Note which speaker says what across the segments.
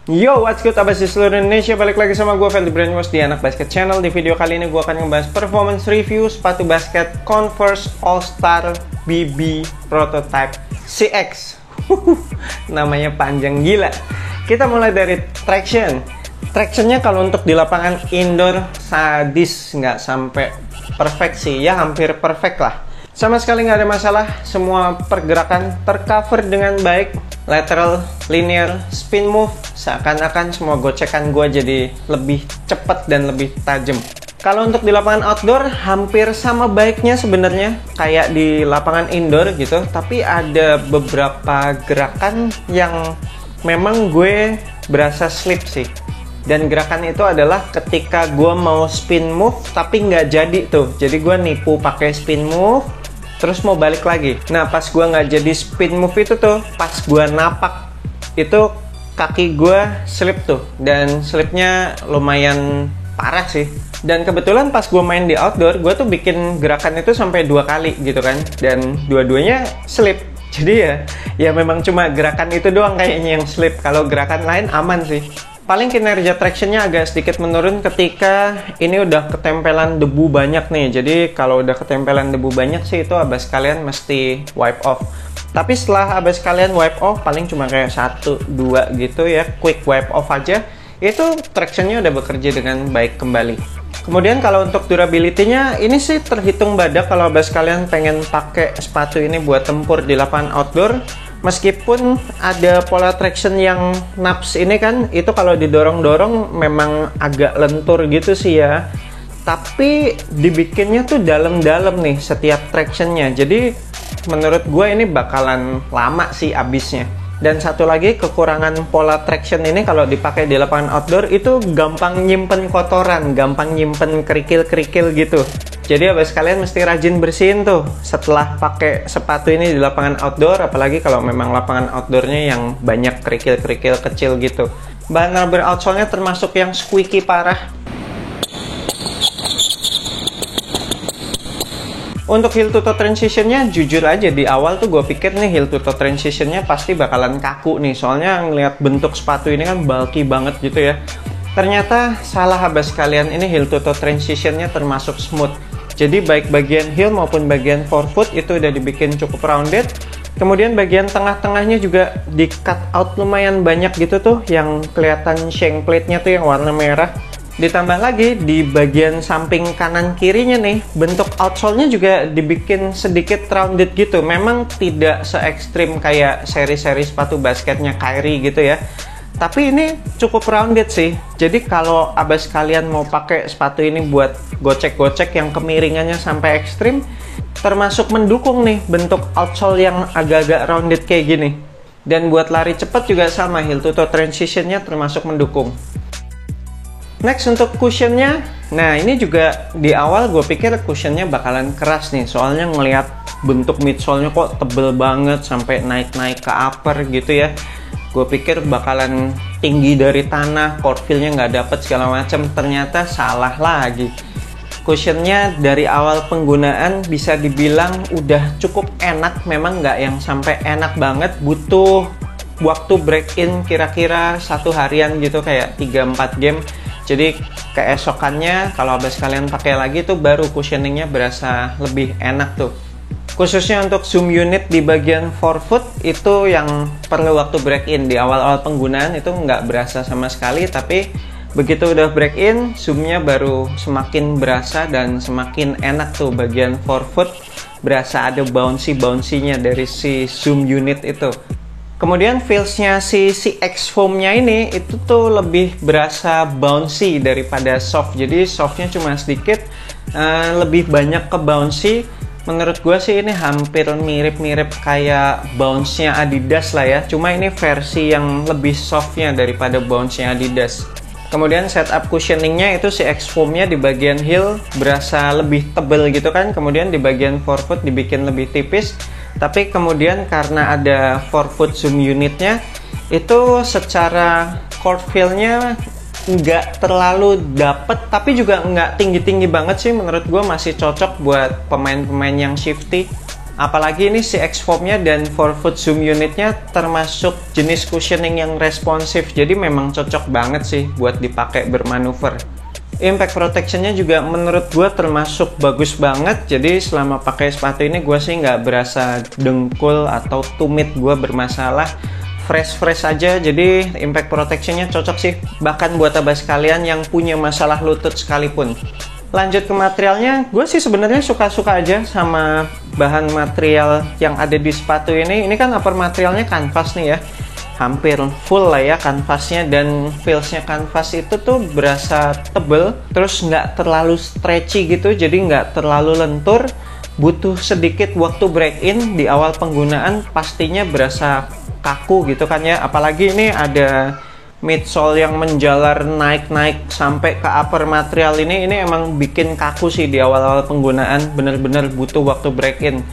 Speaker 1: Yo, what's good abas di seluruh Indonesia, balik lagi sama gue Feldy Brainwash di Anak Basket Channel. Di video kali ini gue akan ngebahas performance review sepatu basket Converse All-Star BB Prototype CX. Namanya panjang gila. Kita mulai dari traction. Tractionnya kalau untuk di lapangan indoor sadis, nggak sampai perfect sih, ya hampir perfect lah. Sama sekali nggak ada masalah, semua pergerakan tercover dengan baik. Lateral, linear, spin move, seakan-akan semua gocekan gue jadi lebih cepat dan lebih tajam. Kalau untuk di lapangan outdoor, hampir sama baiknya sebenarnya kayak di lapangan indoor gitu. Tapi ada beberapa gerakan yang memang gue berasa slip sih. Dan gerakan itu adalah ketika gue mau spin move tapi nggak jadi tuh. Jadi gue nipu pakai spin move, terus mau balik lagi. Nah, pas gue nggak jadi spin move itu tuh, pas gue napak, itu kaki gue slip tuh. Dan slipnya lumayan parah sih. Dan kebetulan pas gue main di outdoor, gue tuh bikin gerakan itu sampai 2 kali gitu kan. Dan dua-duanya slip. Jadi ya memang cuma gerakan itu doang kayaknya yang slip. Kalau gerakan lain aman sih. Paling kinerja tractionnya agak sedikit menurun ketika ini udah ketempelan debu banyak nih. Jadi kalau udah ketempelan debu banyak sih itu abas kalian mesti wipe off. Tapi setelah abas kalian wipe off, paling cuma kayak 1-2 gitu ya, quick wipe off aja, itu tractionnya udah bekerja dengan baik kembali. Kemudian kalau untuk durability-nya, ini sih terhitung badak kalau abas kalian pengen pakai sepatu ini buat tempur di lapangan outdoor. Meskipun ada pola traction yang naps ini kan, itu kalau didorong-dorong memang agak lentur gitu sih ya. Tapi dibikinnya tuh dalam-dalam nih setiap tractionnya. Jadi menurut gue ini bakalan lama sih abisnya. Dan satu lagi kekurangan pola traction ini kalau dipakai di lapangan outdoor itu gampang nyimpen kotoran, gampang nyimpen kerikil-kerikil gitu. Jadi abis kalian mesti rajin bersihin tuh setelah pakai sepatu ini di lapangan outdoor, apalagi kalau memang lapangan outdoornya yang banyak kerikil-kerikil kecil gitu. Bahan rubber outsole-nya termasuk yang squeaky parah. Untuk heel to toe transition-nya, jujur aja di awal tuh gue pikir nih heel to toe transition-nya pasti bakalan kaku nih. Soalnya ngeliat bentuk sepatu ini kan bulky banget gitu ya. Ternyata salah abas kalian, ini heel to toe transition-nya termasuk smooth. Jadi baik bagian heel maupun bagian forefoot itu udah dibikin cukup rounded. Kemudian bagian tengah-tengahnya juga di cut out lumayan banyak gitu tuh, yang kelihatan shank plate-nya tuh yang warna merah. Ditambah lagi di bagian samping kanan kirinya nih, bentuk outsole-nya juga dibikin sedikit rounded gitu. Memang tidak se ekstrim kayak seri-seri sepatu basketnya Kyrie gitu ya. Tapi ini cukup rounded sih. Jadi kalau abas kalian mau pakai sepatu ini buat gocek-gocek yang kemiringannya sampai ekstrim, termasuk mendukung nih bentuk outsole yang agak-agak rounded kayak gini. Dan buat lari cepat juga sama, heel to toe transition-nya termasuk mendukung. Next untuk cushionnya, nah ini juga di awal gue pikir cushionnya bakalan keras nih. Soalnya ngelihat bentuk midsole-nya kok tebel banget sampai naik-naik ke upper gitu ya. Gue pikir bakalan tinggi dari tanah, court feel-nya nggak dapet segala macam. Ternyata salah lagi. Cushionnya dari awal penggunaan bisa dibilang udah cukup enak. Memang nggak yang sampai enak banget. Butuh waktu break-in kira-kira 1 harian gitu, kayak 3-4 game. Jadi keesokannya kalau abis kalian pakai lagi tuh baru cushioningnya berasa lebih enak tuh. Khususnya untuk zoom unit di bagian forefoot itu yang perlu waktu break-in. Di awal-awal penggunaan itu nggak berasa sama sekali, tapi begitu udah break-in, zoomnya baru semakin berasa dan semakin enak tuh bagian forefoot. Berasa ada bouncy-bouncy-nya dari si zoom unit itu. Kemudian feels-nya si CX foam-nya ini itu tuh lebih berasa bouncy daripada soft. Jadi soft-nya cuma sedikit, lebih banyak ke bouncy. Menurut gue sih ini hampir mirip-mirip kayak bounce-nya Adidas lah ya. Cuma ini versi yang lebih soft-nya daripada bounce-nya Adidas. Kemudian setup cushioning-nya itu si CX foam-nya di bagian heel berasa lebih tebel gitu kan. Kemudian di bagian forefoot dibikin lebih tipis. Tapi kemudian karena ada forefoot zoom unitnya, itu secara court feel-nya nggak terlalu dapet, tapi juga nggak tinggi-tinggi banget sih. Menurut gue masih cocok buat pemain-pemain yang shifty. Apalagi ini si X-foam-nya dan forefoot zoom unitnya termasuk jenis cushioning yang responsif, jadi memang cocok banget sih buat dipakai bermanuver. Impact protection-nya juga menurut gue termasuk bagus banget, jadi selama pakai sepatu ini gue sih nggak berasa dengkul atau tumit gue bermasalah. Fresh aja, jadi impact protection-nya cocok sih, bahkan buat abas kalian yang punya masalah lutut sekalipun. Lanjut ke materialnya, gue sih sebenarnya suka-suka aja sama bahan material yang ada di sepatu ini. Ini kan upper materialnya kanvas nih ya, hampir full lah ya kanvasnya, dan feelsnya kanvas itu tuh berasa tebel, terus nggak terlalu stretchy gitu, jadi nggak terlalu lentur. Butuh sedikit waktu break in di awal penggunaan, pastinya berasa kaku gitu kan ya, apalagi ini ada midsole yang menjalar naik sampai ke upper material ini emang bikin kaku sih di awal-awal penggunaan, bener-bener butuh waktu break in.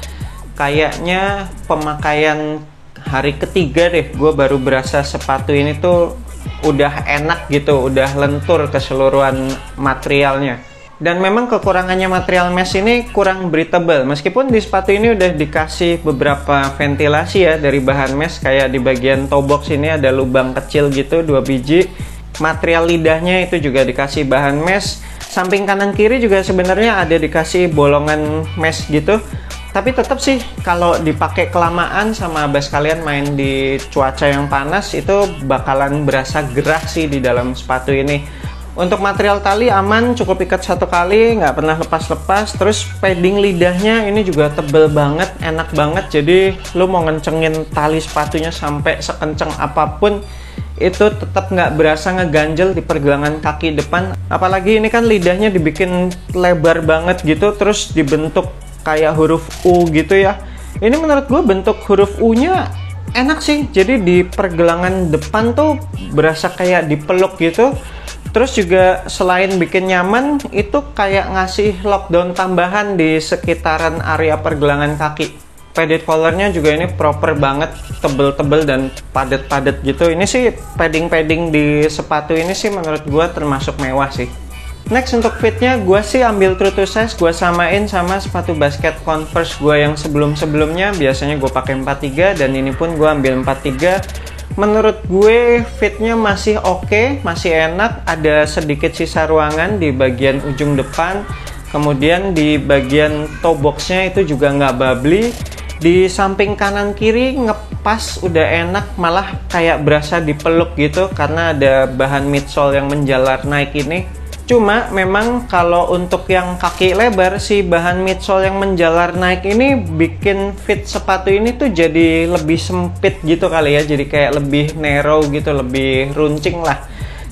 Speaker 1: Kayaknya pemakaian hari ketiga deh gue baru berasa sepatu ini tuh udah enak gitu, udah lentur keseluruhan materialnya. Dan memang kekurangannya material mesh ini kurang breathable, meskipun di sepatu ini udah dikasih beberapa ventilasi ya dari bahan mesh, kayak di bagian toe box ini ada lubang kecil gitu 2 biji. Material lidahnya itu juga dikasih bahan mesh, samping kanan kiri juga sebenarnya ada dikasih bolongan mesh gitu. Tapi tetap sih kalau dipakai kelamaan sama abas kalian main di cuaca yang panas itu bakalan berasa gerah sih di dalam sepatu ini. Untuk material tali aman, cukup ikat 1 kali, nggak pernah lepas-lepas. Terus padding lidahnya ini juga tebel banget, enak banget. Jadi lu mau ngencengin tali sepatunya sampai sekenceng apapun, itu tetap nggak berasa ngeganjel di pergelangan kaki depan. Apalagi ini kan lidahnya dibikin lebar banget gitu, terus dibentuk kayak huruf U gitu ya. Ini menurut gue bentuk huruf U-nya enak sih. Jadi di pergelangan depan tuh berasa kayak dipeluk gitu. Terus juga selain bikin nyaman, itu kayak ngasih lockdown tambahan di sekitaran area pergelangan kaki. Padded collarnya juga ini proper banget, tebel-tebel dan padat-padat gitu. Ini sih padding-padding di sepatu ini sih menurut gue termasuk mewah sih. Next untuk fitnya, gue sih ambil true to size, gue samain sama sepatu basket Converse gue yang sebelum-sebelumnya. Biasanya gue pakai 43 dan ini pun gue ambil 43. Menurut gue fitnya masih oke, masih enak. Ada sedikit sisa ruangan di bagian ujung depan. Kemudian di bagian toe boxnya itu juga nggak bubbly. Di samping kanan kiri ngepas, udah enak, malah kayak berasa dipeluk gitu karena ada bahan midsole yang menjalar naik ini. Cuma memang kalau untuk yang kaki lebar, si bahan midsole yang menjalar naik ini bikin fit sepatu ini tuh jadi lebih sempit gitu kali ya. Jadi kayak lebih narrow gitu, lebih runcing lah.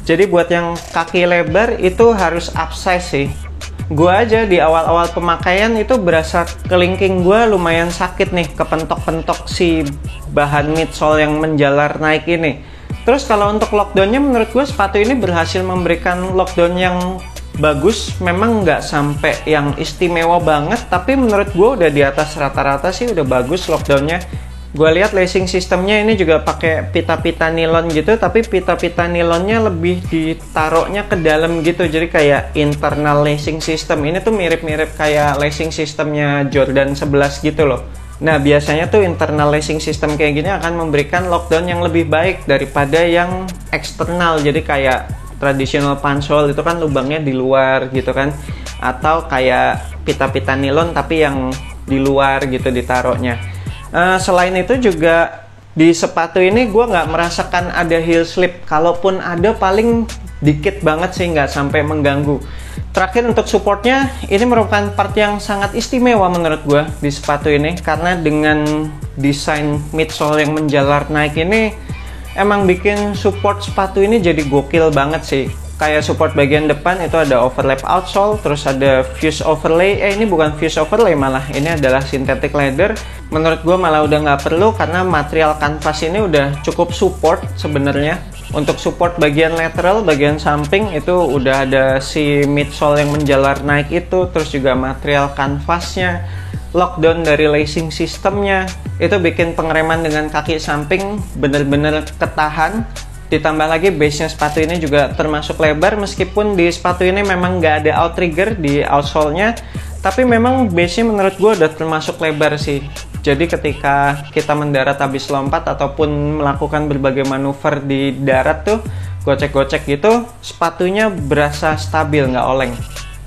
Speaker 1: Jadi buat yang kaki lebar itu harus upsize sih. Gua aja di awal-awal pemakaian itu berasa kelingking gua lumayan sakit nih, kepentok-pentok si bahan midsole yang menjalar naik ini. Terus kalau untuk lockdownnya, menurut gue sepatu ini berhasil memberikan lockdown yang bagus. Memang nggak sampai yang istimewa banget, tapi menurut gue udah di atas rata-rata sih, udah bagus lockdownnya. Gue lihat lacing sistemnya ini juga pakai pita-pita nilon gitu, tapi pita-pita nilonnya lebih ditaruhnya ke dalam gitu, jadi kayak internal lacing system. Ini tuh mirip-mirip kayak lacing sistemnya Jordan 11 gitu loh. Nah, biasanya tuh internal lacing system kayak gini akan memberikan lockdown yang lebih baik daripada yang eksternal. Jadi kayak traditional punch hole itu kan lubangnya di luar gitu kan, atau kayak pita-pita nilon tapi yang di luar gitu ditaruhnya. Selain itu juga di sepatu ini gue nggak merasakan ada heel slip. Kalaupun ada paling dikit banget sih, nggak sampai mengganggu. Terakhir untuk supportnya, ini merupakan part yang sangat istimewa menurut gue di sepatu ini, karena dengan desain midsole yang menjalar naik ini emang bikin support sepatu ini jadi gokil banget sih. Kayak support bagian depan itu ada overlap outsole, terus ada fuse overlay. Ini bukan fuse overlay malah, ini adalah synthetic leather. Menurut gue malah udah nggak perlu karena material kanvas ini udah cukup support sebenarnya. Untuk support bagian lateral, bagian samping itu udah ada si midsole yang menjalar naik itu, terus juga material kanvasnya, lockdown dari lacing sistemnya, itu bikin pengereman dengan kaki samping bener-bener ketahan. Ditambah lagi base-nya sepatu ini juga termasuk lebar, meskipun di sepatu ini memang nggak ada outrigger di outsole-nya, Tapi memang base-nya menurut gue udah termasuk lebar sih. Jadi ketika kita mendarat habis lompat ataupun melakukan berbagai manuver di darat tuh, gocek-gocek gitu, sepatunya berasa stabil, nggak oleng.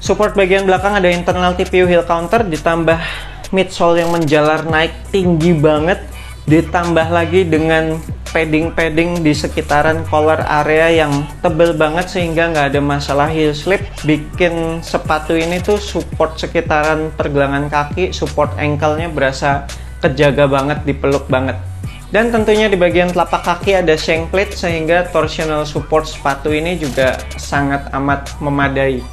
Speaker 1: Support bagian belakang ada internal TPU heel counter, ditambah midsole yang menjalar naik tinggi banget, ditambah lagi dengan padding-padding di sekitaran collar area yang tebel banget sehingga nggak ada masalah heel slip, bikin sepatu ini tuh support sekitaran pergelangan kaki, support ankle-nya berasa kejaga banget, dipeluk banget. Dan tentunya di bagian telapak kaki ada shank plate sehingga torsional support sepatu ini juga sangat amat memadai.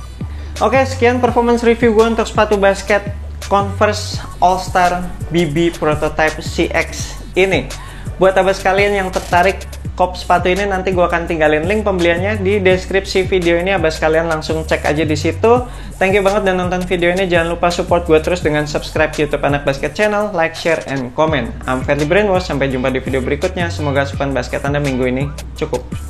Speaker 1: Oke, sekian performance review gue untuk sepatu basket Converse All Star BB Prototype CX ini. Buat abas kalian yang tertarik kop sepatu ini, nanti gue akan tinggalin link pembeliannya di deskripsi video ini. Abas kalian langsung cek aja di situ. Thank you banget udah nonton video ini. Jangan lupa support gue terus dengan subscribe YouTube Anak Basket Channel, like, share, and comment. I'm Ferdy Brainwash. Sampai jumpa di video berikutnya. Semoga asupan basket Anda minggu ini cukup.